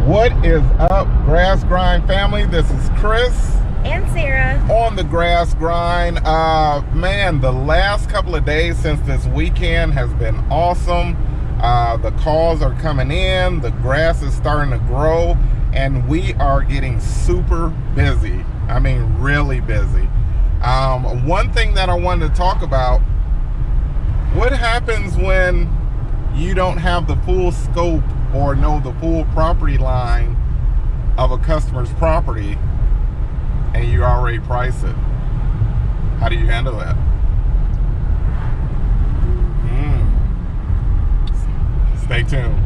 What is up, Grass Grind family? This is Chris and Sarah on the Grass Grind. Man, the last couple of days since this weekend has been awesome. The calls are coming in, the grass is starting to grow, and we are getting super busy. I mean, really busy. One thing that I wanted to talk about, what happens when you don't have the full scope or know the full property line of a customer's property and you already price it? How do you handle that? Stay tuned.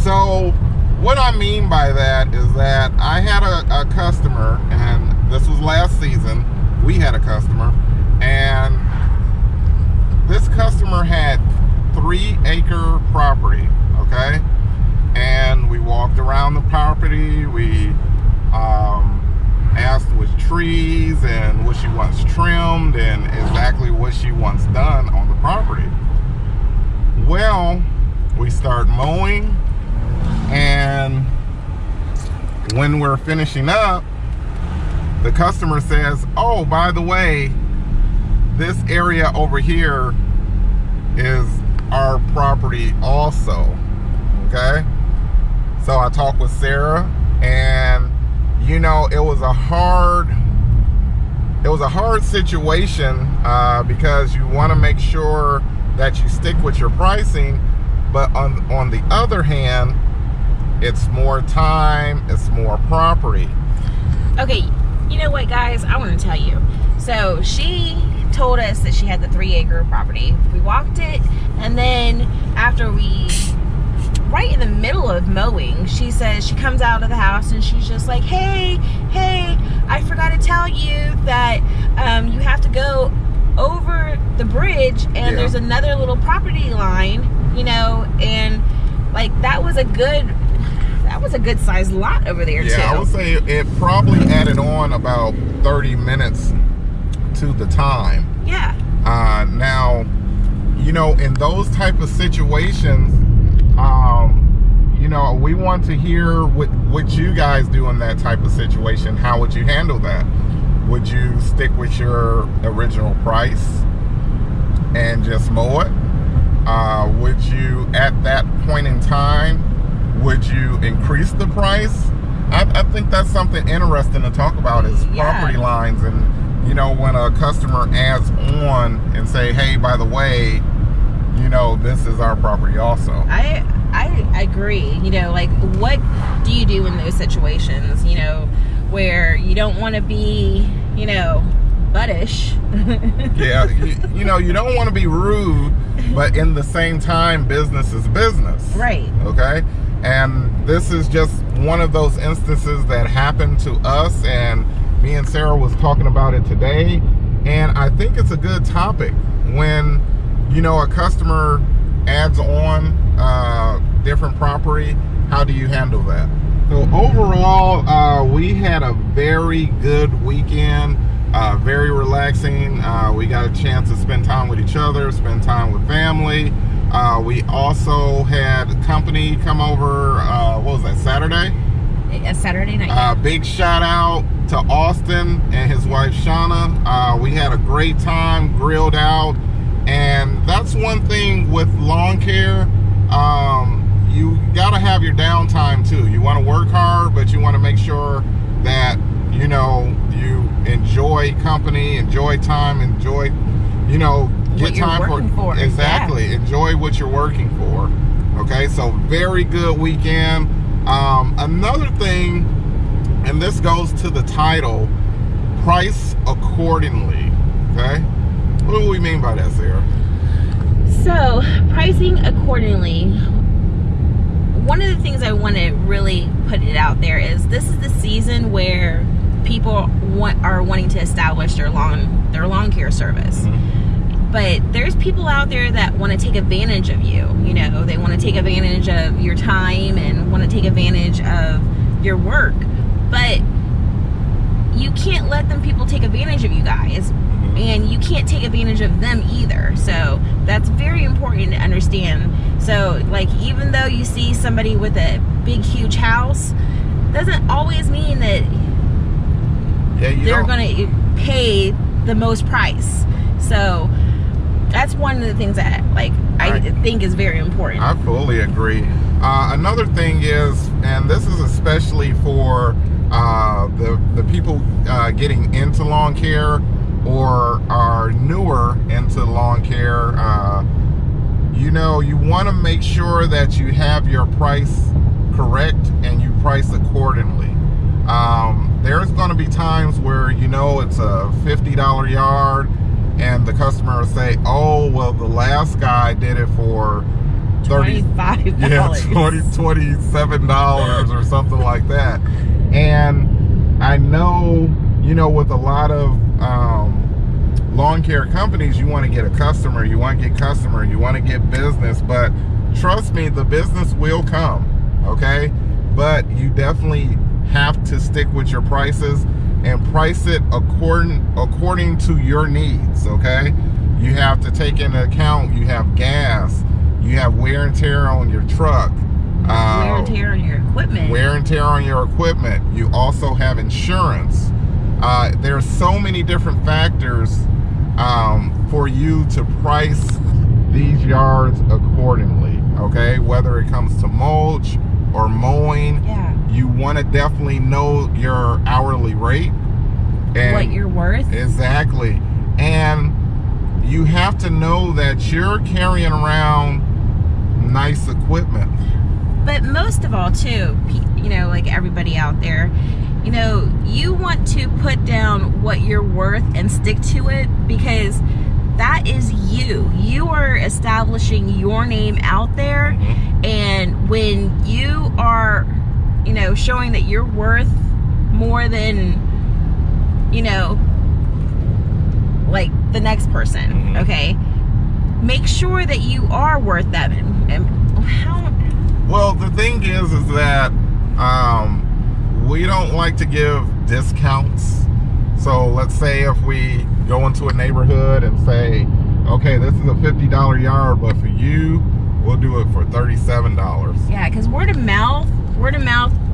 So what I mean by that is that I had a customer, and this was last season. We had a customer, and this customer had 3-acre property, okay? And we walked around the property. We asked which trees and what she wants trimmed and exactly what she wants done on the property. Well, we start mowing, and when we're finishing up, the customer says, oh, by the way, this area over here is our property also, okay? So I talked with Sarah, and you know, it was a hard situation because you want to make sure that you stick with your pricing, but on the other hand, it's more time, it's more property. Okay, you know what, guys, I want to tell you. So she told us that she had the 3-acre property. We walked it, and then after right in the middle of mowing, she says she comes out of the house and she's just like, hey, I forgot to tell you that you have to go over the bridge, and there's another little property line, you know, and like that was a good sized lot over there too. Yeah, I would say it probably added on about 30 minutes to the time. Yeah. Now, you know, in those type of situations, you know, we want to hear what you guys do in that type of situation. How would you handle that? Would you stick with your original price and just mow it? Would you, at that point in time, would you increase the price? I think that's something interesting to talk about is property lines, and you know, when a customer adds on and say, hey, by the way, you know, this is our property also. I agree. You know, like, what do you do in those situations, you know, where you don't want to be, you know, buttish? Yeah, you know, you don't want to be rude, but in the same time, business is business. Right. Okay? And this is just one of those instances that happened to us, and me and Sarah was talking about it today, and I think it's a good topic when, you know, a customer adds on different property. How do you handle that? So overall, we had a very good weekend, very relaxing. We got a chance to spend time with each other, spend time with family. We also had company come over, what was that, Saturday? A Saturday night. Big shout out to Austin and his wife Shauna. We had a great time, grilled out, and that's one thing with lawn care. You gotta have your downtime too. You want to work hard, but you want to make sure that, you know, you enjoy company, enjoy time, enjoy, you know, get time for exactly. Yeah. Enjoy what you're working for. Okay, so very good weekend. Another thing, and this goes to the title, price accordingly. Okay, what do we mean by that, Sarah? So pricing accordingly, one of the things I want to really put it out there is this is the season where people are wanting to establish their lawn care service. But there's people out there that want to take advantage of you. You know, they want to take advantage of your time and want to take advantage of your work. But you can't let them people take advantage of you guys. And you can't take advantage of them either. So that's very important to understand. So like, even though you see somebody with a big huge house, doesn't always mean that they're going to pay the most price. So that's one of the things that I think is very important. I fully agree. Another thing is, and this is especially for the people getting into lawn care or are newer into lawn care, you know, you want to make sure that you have your price correct and you price accordingly. There's going to be times where, you know, it's a $50 yard and the customer will say, oh, well, the last guy did it for $25. Yeah, $27 or something like that. And I know, you know, with a lot of lawn care companies, you want to get a customer, you want to get business, but trust me, the business will come, okay? But you definitely have to stick with your prices and price it according to your needs, okay? You have to take into account, you have gas, you have wear and tear on your truck, wear and tear on your equipment. You also have insurance. There are so many different factors for you to price these yards accordingly, okay? Whether it comes to mulch or mowing, you want to definitely know your hourly rate and what you're worth. Exactly. And you have to know that you're carrying around nice equipment. But most of all, too, you know, like everybody out there, you know, you want to put down what you're worth and stick to it, because that is you. You are establishing your name out there. And when you are, you know, showing that you're worth more than, you know, like the next person, okay, make sure that you are worth that. And how? Well, the thing is that we don't like to give discounts. So let's say if we go into a neighborhood and say, okay, this is a $50 yard, but for you, we'll do it for $37. Yeah, because word of mouth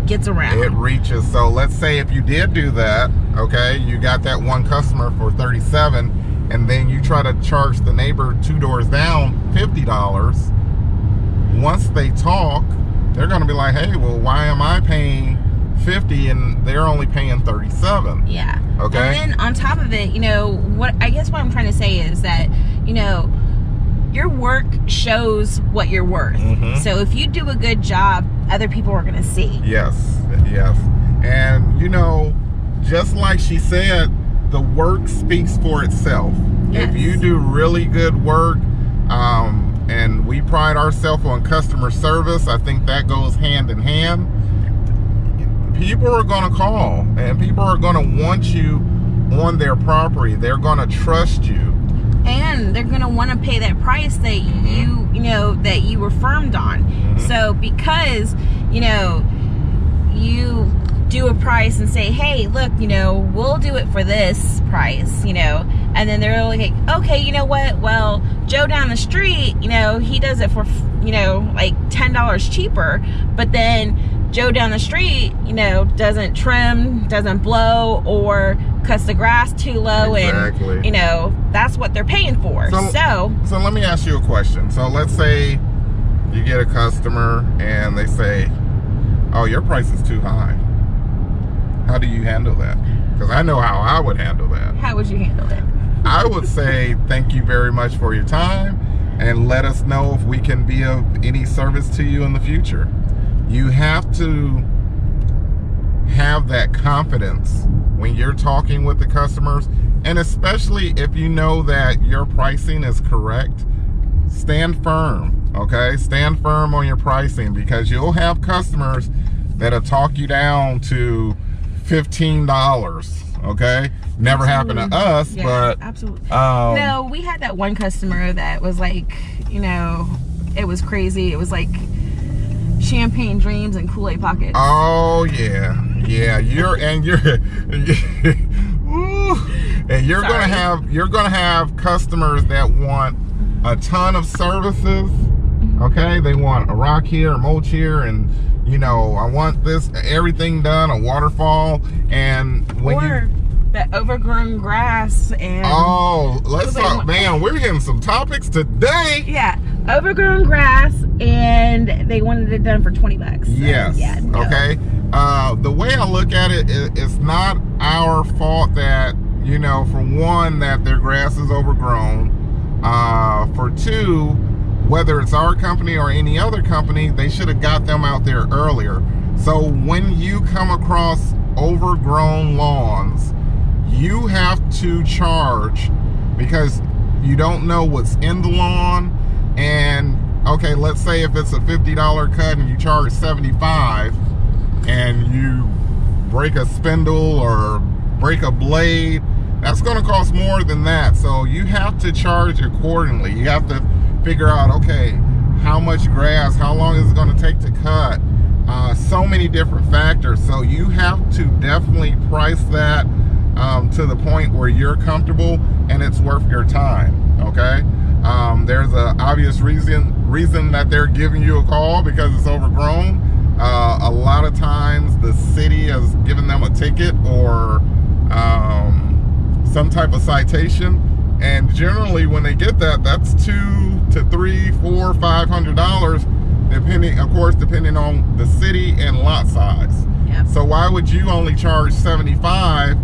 gets around. It reaches. So let's say if you did do that, okay, you got that one customer for $37, and then you try to charge the neighbor 2 doors down $50. Once they talk, they're going to be like, hey, well, why am I paying $50 and they're only paying $37? Yeah. Okay. And then on top of it, you know, what I'm trying to say is that, you know, your work shows what you're worth. So if you do a good job, other people are going to see. Yes. And, you know, just like she said, the work speaks for itself. If you do really good work, and we pride ourselves on customer service, I think that goes hand in hand. People are going to call, and people are going to want you on their property. They're going to trust you, and they're going to want to pay that price that you know, that you were firmed on. So because, you know, you do a price and say, hey, look, you know, we'll do it for this price, you know, and then they're like, okay, you know what, well, Joe down the street, you know, he does it for, you know, like $10 cheaper, but then Joe down the street, you know, doesn't trim, doesn't blow, or cuts the grass too low. And, you know, that's what they're paying for. So let me ask you a question. So let's say you get a customer and they say, oh, your price is too high. How do you handle that? Because I know how I would handle that. How would you handle that? I would say, thank you very much for your time, and let us know if we can be of any service to you in the future. You have to have that confidence when you're talking with the customers, and especially if you know that your pricing is correct, stand firm, Okay, stand firm on your pricing, because you'll have customers that'll talk you down to $15. Okay, never happened to us, yeah, but absolutely. No, we had that one customer that was like, you know, it was crazy. It was like champagne dreams and Kool-Aid pockets. Oh yeah, you're gonna have customers that want a ton of services. Okay, they want a rock here, a mulch here, and you know, I want this, everything done, a waterfall, and when that overgrown grass and let's talk, man. We're hitting some topics today. Yeah, overgrown grass, and they wanted it done for $20. So, yes. Yeah. No. Okay. The way I look at it, it's not our fault that, you know, for one, that their grass is overgrown. For two, whether it's our company or any other company, they should have got them out there earlier. So when you come across overgrown lawns, you have to charge, because you don't know what's in the lawn. And okay, let's say if it's a $50 cut and you charge $75, and you break a spindle or break a blade, that's going to cost more than that. So you have to charge accordingly. You have to figure out, okay, how much grass, how long is it going to take to cut, so many different factors. So you have to definitely price that to the point where you're comfortable and it's worth your time. Okay, there's an obvious reason that they're giving you a call, because it's overgrown. A lot of times the city has given them a ticket or some type of citation, and generally when they get that, that's $200 to $300, $400, $500, depending, of course, depending on the city and lot size. Yep. So why would you only charge $75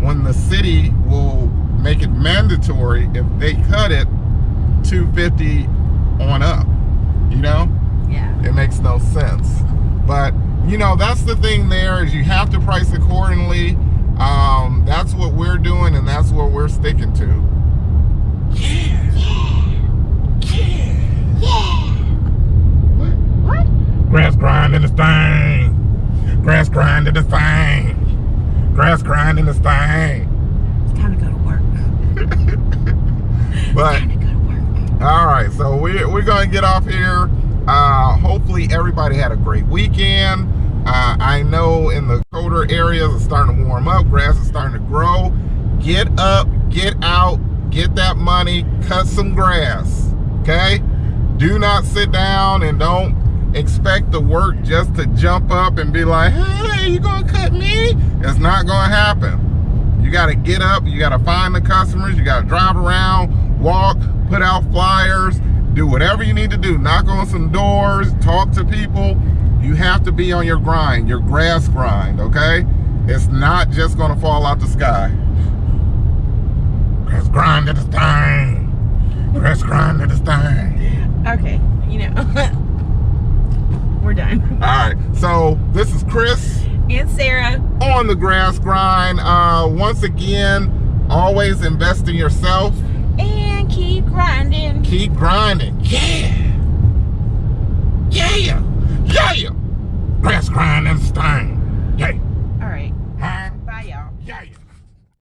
when the city will make it mandatory if they cut it $250 on up? You know? Yeah. It makes no sense. But you know, that's the thing. There is, you have to price accordingly. That's what we're doing, and that's what we're sticking to. What? Grass grinding this thing. Grass grinding this thing. Grass grinding this thing. It's time to go to work. But Time to go to work. all right, so we're gonna get off here. Hopefully everybody had a great weekend. I know in the colder areas it's starting to warm up, grass is starting to grow. Get up, get out, get that money, cut some grass, okay? Do not sit down, and don't expect the work just to jump up and be like, hey, you gonna cut me? It's not gonna happen. You gotta get up, you gotta find the customers, you gotta drive around, walk, put out flyers, do whatever you need to do. Knock on some doors, talk to people. You have to be on your grind, your grass grind, okay? It's not just gonna fall out the sky. Grass grind to this thing. Grass grind to this thing. Okay, you know, we're done. All right, so this is Chris And Sarah on the grass grind. Once again, always invest in yourself. and keep grinding. Keep grinding. Yeah. Yeah. Yeah. Grass grinding this thing. Yeah.